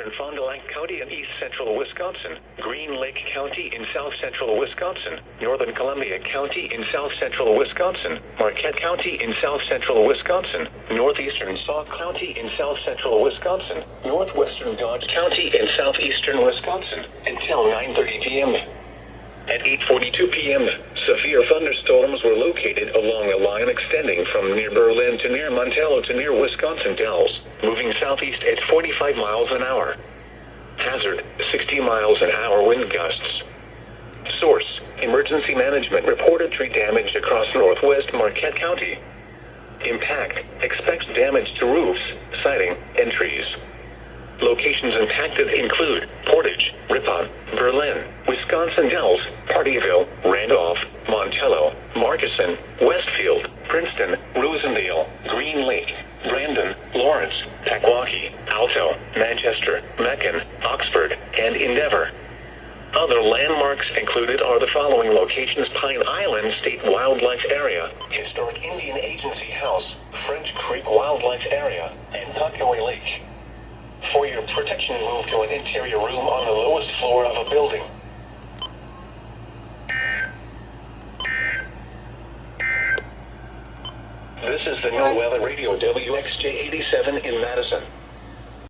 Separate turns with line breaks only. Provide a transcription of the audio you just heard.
northeastern Fond du Lac County in east central Wisconsin, Green Lake County in south central Wisconsin, northern Columbia County in south central Wisconsin, Marquette County in south central Wisconsin, northeastern Sauk County in south central Wisconsin, northwestern Dodge County in southeastern Wisconsin, until 9:30 p.m. At 8:42 p.m., severe thunderstorms were located along a line extending from near Berlin to near Montello to near Wisconsin Dells, moving southeast at 45 miles an hour. Hazard, 60 miles an hour wind gusts. Source, Emergency Management reported tree damage across northwest Marquette County. Impact, expects damage to roofs, siding, and trees. Locations impacted include Portage, Ripon, Berlin, Wisconsin Dells, Partyville, Randolph, Montello, Markesan, Westfield, Princeton, Rosendale, Green Lake, Brandon, Lawrence, Pequawkee, Alto, Manchester, Macon, Oxford, and Endeavor. Other landmarks included are the following locations: Pine Island State Wildlife Area, Historic Indian Agency House, French Creek Wildlife Area, and Tuckaway Lake. For your protection, move to an interior room on the lowest floor of a building. This is the NOAA Radio WXJ-87 in Madison.